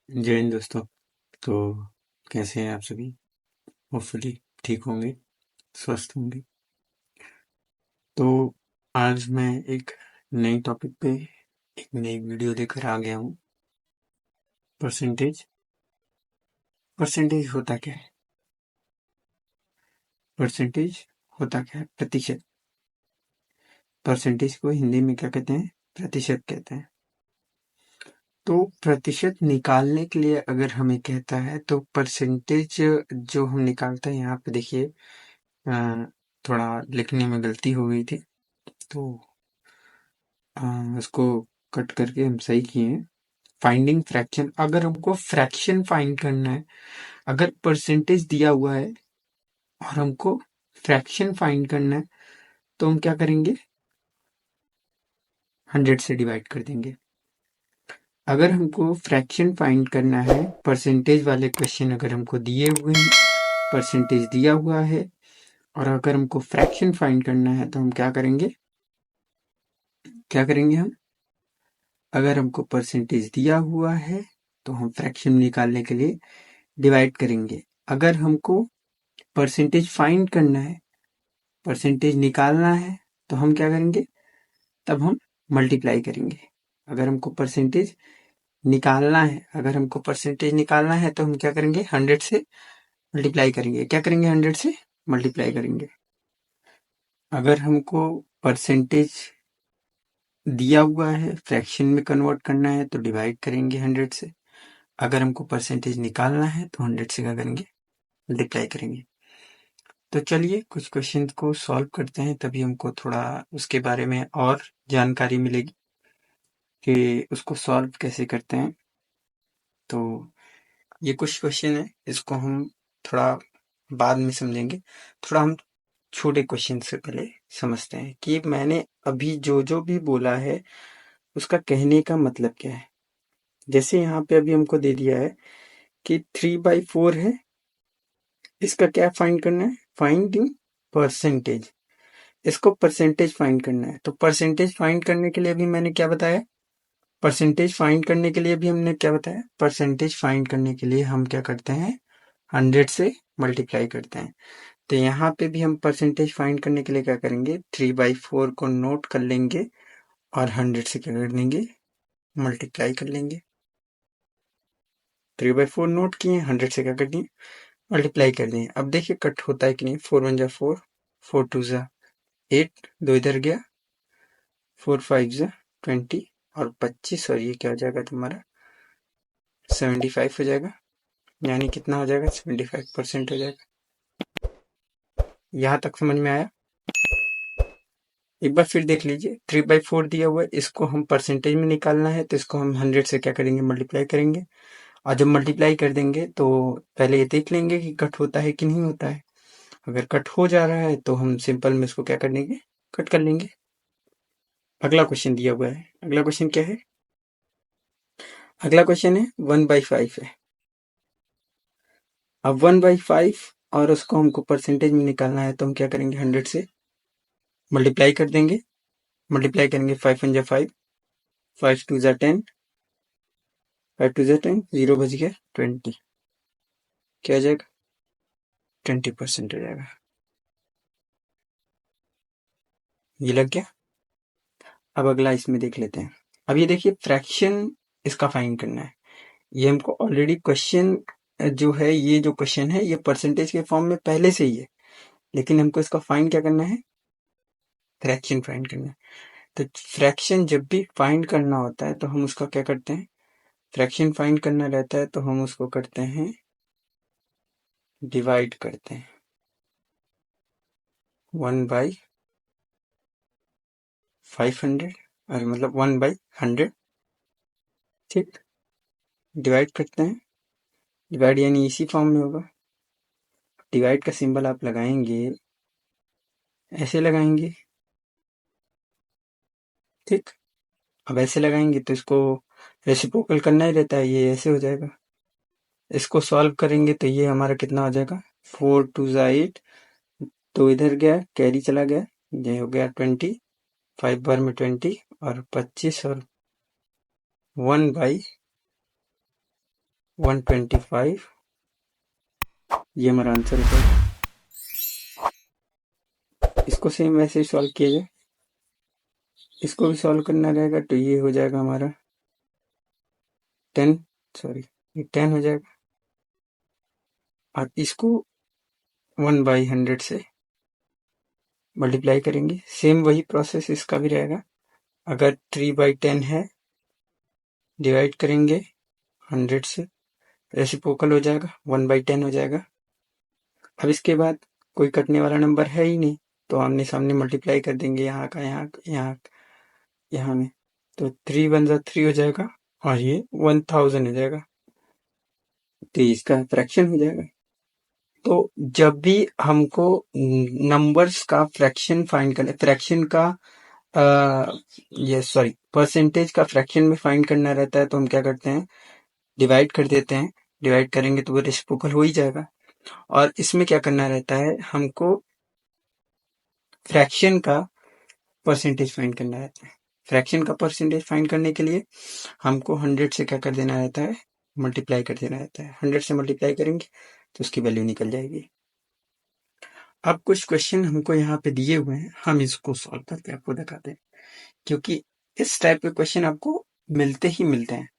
जय हिंद दोस्तों। तो कैसे हैं आप सभी? होपफुली ठीक होंगे, स्वस्थ होंगे। तो आज मैं एक नई टॉपिक पे एक नई वीडियो लेकर आ गया हूँ। परसेंटेज। परसेंटेज होता क्या है? परसेंटेज होता क्या है? प्रतिशत। परसेंटेज को हिंदी में क्या कहते हैं? प्रतिशत कहते हैं। तो प्रतिशत निकालने के लिए अगर हमें कहता है तो परसेंटेज जो हम निकालते हैं, यहाँ पे देखिए थोड़ा लिखने में गलती हो गई थी, तो उसको कट करके हम सही किए हैं। फाइंडिंग फ्रैक्शन, अगर हमको फ्रैक्शन फाइंड करना है, अगर परसेंटेज दिया हुआ है और हमको फ्रैक्शन फाइंड करना है, तो हम क्या करेंगे? 100 से डिवाइड कर देंगे। अगर हमको फ्रैक्शन फाइंड करना है, परसेंटेज वाले क्वेश्चन अगर हमको दिए हुए हैं, परसेंटेज दिया हुआ है, और अगर हमको फ्रैक्शन फाइंड करना है तो हम क्या करेंगे? हम अगर हमको परसेंटेज दिया हुआ है तो हम फ्रैक्शन निकालने के लिए डिवाइड करेंगे। अगर हमको परसेंटेज फाइंड करना है, परसेंटेज निकालना है, तो हम क्या करेंगे? तब हम मल्टीप्लाई करेंगे। अगर हमको परसेंटेज निकालना है, तो हम क्या करेंगे? 100 से मल्टीप्लाई करेंगे। क्या करेंगे? 100 से मल्टीप्लाई करेंगे। अगर हमको परसेंटेज दिया हुआ है, फ्रैक्शन में कन्वर्ट करना है, तो डिवाइड करेंगे 100 से। अगर हमको परसेंटेज निकालना है तो 100 से क्या करेंगे? मल्टीप्लाई करेंगे। तो चलिए कुछ क्वेश्चन को सॉल्व करते हैं, तभी हमको थोड़ा उसके बारे में और जानकारी मिलेगी कि उसको सॉल्व कैसे करते हैं। तो ये कुछ क्वेश्चन है, इसको हम थोड़ा बाद में समझेंगे। थोड़ा हम छोटे क्वेश्चन से पहले समझते हैं कि मैंने अभी जो जो भी बोला है उसका कहने का मतलब क्या है। जैसे यहाँ पे अभी हमको दे दिया है कि 3/4 है, इसका क्या फाइंड करना है? Finding percentage. इसको परसेंटेज फाइंड करना है, तो परसेंटेज फाइंड करने के लिए भी मैंने क्या बताया? परसेंटेज फाइंड करने के लिए भी हमने क्या बताया? परसेंटेज फाइंड करने के लिए हम क्या करते हैं? 100 से मल्टीप्लाई करते हैं। तो यहाँ पे भी हम परसेंटेज फाइंड करने के लिए क्या करेंगे? 3/4 को नोट कर लेंगे और 100 से क्या कर देंगे? मल्टीप्लाई कर लेंगे। 3/4 नोट किए, 100 से क्या कर दिए? मल्टीप्लाई कर दिए। अब देखिए कट होता है कि नहीं। 4 1 जा 4, 4 2 जा 8, 2 इधर गया, 4 5 जा 20 और 25, और ये क्या हो जाएगा तुम्हारा? 75 हो जाएगा। यानी कितना हो जाएगा? 75% हो जाएगा। यहाँ तक समझ में आया? एक बार फिर देख लीजिए। 3/4 दिया हुआ है, इसको हम परसेंटेज में निकालना है, तो इसको हम 100 से क्या करेंगे? मल्टीप्लाई करेंगे। और जब मल्टीप्लाई कर देंगे तो पहले ये देख लेंगे कि कट होता है कि नहीं होता है। अगर कट हो जा रहा है तो हम सिंपल में इसको क्या कर लेंगे? कट कर लेंगे। अगला क्वेश्चन दिया हुआ है। अगला क्वेश्चन क्या है? अगला क्वेश्चन है 1/5 है। अब 1/5 और उसको हमको परसेंटेज में निकालना है, तो हम क्या करेंगे? 100 से मल्टीप्लाई कर देंगे। मल्टीप्लाई करेंगे। 5 1 जा 5, 5 2 जा 10, 5 2 जा 10, 0 बच गया 20। क्या आ जाएगा? 20% हो जाएगा। ये लग गया। अब अगला इसमें देख लेते हैं। अब ये देखिए फ्रैक्शन, इसका फाइंड करना है। ये हमको ऑलरेडी क्वेश्चन जो है, ये जो क्वेश्चन है ये परसेंटेज के फॉर्म में पहले से ही है, लेकिन हमको इसका फाइंड क्या करना है? फ्रैक्शन फाइंड करना है। तो फ्रैक्शन जब भी फाइंड करना होता है तो हम उसका क्या करते हैं? फ्रैक्शन फाइंड करना रहता है तो हम उसको करते हैं, डिवाइड करते हैं 1/500, और मतलब 1/100। ठीक, डिवाइड करते हैं। डिवाइड यानी इसी फॉर्म में होगा। डिवाइड का सिंबल आप लगाएंगे, ऐसे लगाएंगे। ठीक, अब ऐसे लगाएंगे तो इसको रेसिप्रोकल करना ही रहता है, ये ऐसे हो जाएगा। इसको सॉल्व करेंगे तो ये हमारा कितना हो जाएगा? 4 2 जा 8, तो इधर गया, कैरी चला गया, ये हो गया 20, 5 बार में 20 और 25, और 1/500 125, ये हमारा आंसर है। इसको सेम वैसे ही सॉल्व किया जाए, इसको भी सॉल्व करना रहेगा तो ये हो जाएगा हमारा 10, सॉरी ये 10 हो जाएगा, और इसको 1/100 से मल्टीप्लाई करेंगे। सेम वही प्रोसेस इसका भी रहेगा। अगर 3/10 है, डिवाइड करेंगे 100 से, रेसिप्रोकल हो जाएगा, 1/10 हो जाएगा। अब इसके बाद कोई कटने वाला नंबर है ही नहीं, तो आमने सामने मल्टीप्लाई कर देंगे, यहाँ का यहाँ में, तो 3 1 जा 3 हो जाएगा, और ये 1000 हो जाएगा, तो इसका फ्रैक्शन हो जाएगा। तो जब भी हमको नंबर्स का फ्रैक्शन फाइंड करना, फ्रैक्शन का ये सॉरी परसेंटेज का फ्रैक्शन में फाइंड करना रहता है, तो हम क्या करते हैं, डिवाइड कर देते हैं। डिवाइड करेंगे तो वो रेसिप्रोकल हो ही जाएगा। और इसमें क्या करना रहता है, हमको फ्रैक्शन का परसेंटेज फाइंड करना रहता है। फ्रैक्शन का परसेंटेज फाइंड करने के लिए हमको 100 से क्या कर देना रहता है, मल्टीप्लाई कर देना रहता है। 100 से मल्टीप्लाई करेंगे तो उसकी वैल्यू निकल जाएगी। अब कुछ क्वेश्चन हमको यहाँ पे दिए हुए हैं, हम इसको सॉल्व करके आपको दिखाते हैं, क्योंकि इस टाइप के क्वेश्चन आपको मिलते ही मिलते हैं।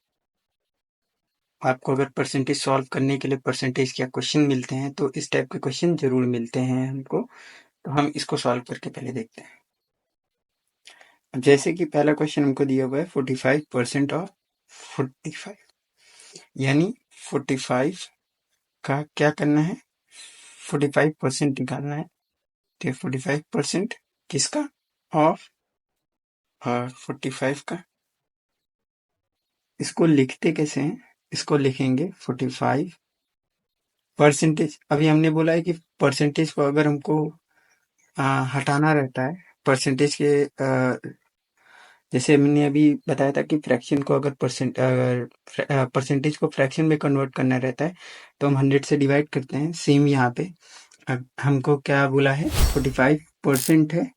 आपको अगर परसेंटेज सॉल्व करने के लिए परसेंटेज क्या क्वेश्चन मिलते हैं, तो इस टाइप के क्वेश्चन जरूर मिलते हैं हमको। तो हम इसको सॉल्व करके पहले देखते हैं। अब जैसे कि पहला क्वेश्चन हमको दिया हुआ है 45% ऑफ 45, यानी 45 का क्या करना है, 45% निकालना है। तो 45% किसका, ऑफ 45 का। इसको लिखते कैसे हैं, इसको लिखेंगे 45 परसेंटेज। अभी हमने बोला है कि परसेंटेज को अगर हमको हटाना रहता है, परसेंटेज के जैसे मैंने अभी बताया था कि फ्रैक्शन को अगर परसेंटेज को फ्रैक्शन में कन्वर्ट करना रहता है, तो हम 100 से डिवाइड करते हैं। सेम यहाँ पे हमको क्या बोला है, 45% है,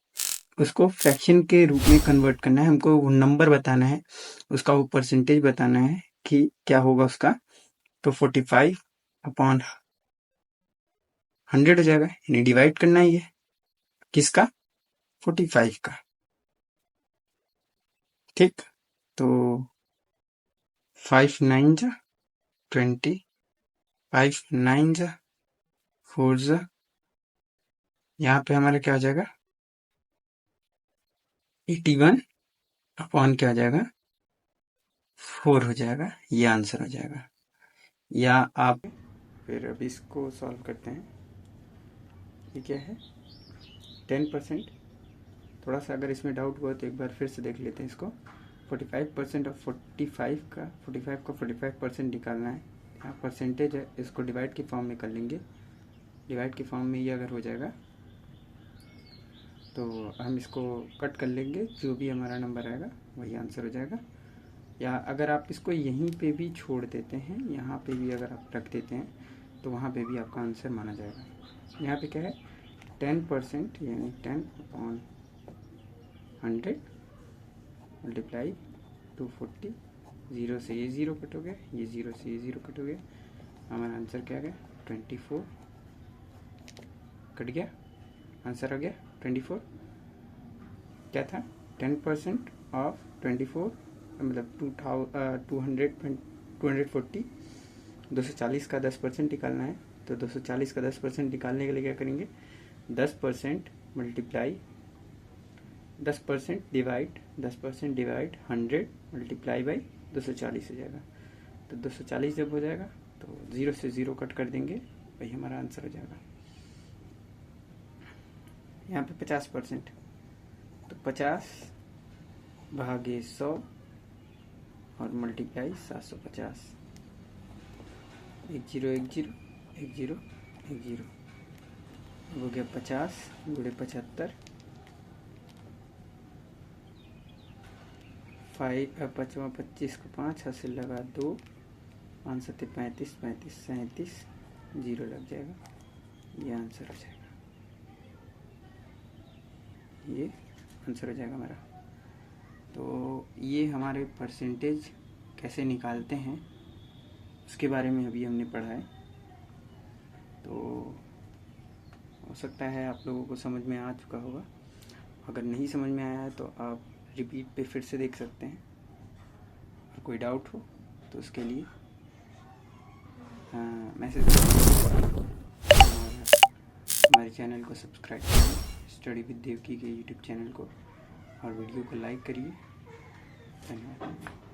उसको फ्रैक्शन के रूप में कन्वर्ट करना है। हमको वो नंबर बताना है, उसका वो परसेंटेज बताना है कि क्या होगा उसका। तो 45/100 हो जाएगा, यानी डिवाइड करना ही है किसका, 45 का। ठीक, तो 5 9 जा 20, 5 9 जा 4 जा, यहाँ पे हमारा क्या हो जाएगा, 81 अपॉन क्या हो जाएगा, 4 हो जाएगा। ये आंसर हो जाएगा। या आप फिर अब इसको सॉल्व करते हैं। ये क्या है, 10%। थोड़ा सा अगर इसमें डाउट हुआ तो एक बार फिर से देख लेते हैं इसको। 45% ऑफ 45 का 45% निकालना है। यहाँ परसेंटेज है, इसको डिवाइड के फॉर्म में कर लेंगे। डिवाइड के फॉर्म में ये अगर हो जाएगा तो हम इसको कट कर लेंगे, जो भी हमारा नंबर आएगा वही आंसर हो जाएगा। या अगर आप इसको यहीं पे भी छोड़ देते हैं, यहाँ पे भी अगर आप रख देते हैं, तो वहाँ पे भी आपका आंसर माना जाएगा। यहाँ पे क्या है, 10%, यानी 10/100 मल्टीप्लाई 240, 0 से ये 0 कट हो गया, ये 0 से ये 0 कट हो गया, हमारा आंसर क्या आ गया, 24 कट गया, आंसर आ गया 24। क्या था, 10% ऑफ 24 मतलब 240, 240 का 10% निकालना है। तो 240 का 10% निकालने के लिए क्या करेंगे, 10% मल्टीप्लाई 10% डिवाइड 100 मल्टीप्लाई बाई 240 हो जाएगा। तो 240 जब हो जाएगा तो 0 से 0 कट कर देंगे, वही हमारा आंसर हो जाएगा। यहाँ पे 50%, तो 50/100 और मल्टीप्लाई 750, 1 0 1 0 1 0 1 0 हो गया 50 गुणे 75, 25 को 5 हासिल लगा 2, 5 7 35, 35 37, 0 लग जाएगा, ये आंसर हो जाएगा। ये आंसर हो जाएगा हमारा। तो ये हमारे परसेंटेज कैसे निकालते हैं उसके बारे में अभी हमने पढ़ा है। तो हो सकता है आप लोगों को समझ में आ चुका होगा। अगर नहीं समझ में आया है तो आप रिपीट पे फिर से देख सकते हैं। और कोई डाउट हो तो उसके लिए मैसेज करें और हमारे चैनल को सब्सक्राइब करिए, स्टडी विद देवकी के यूट्यूब चैनल को, और वीडियो को लाइक करिए। धन्यवाद।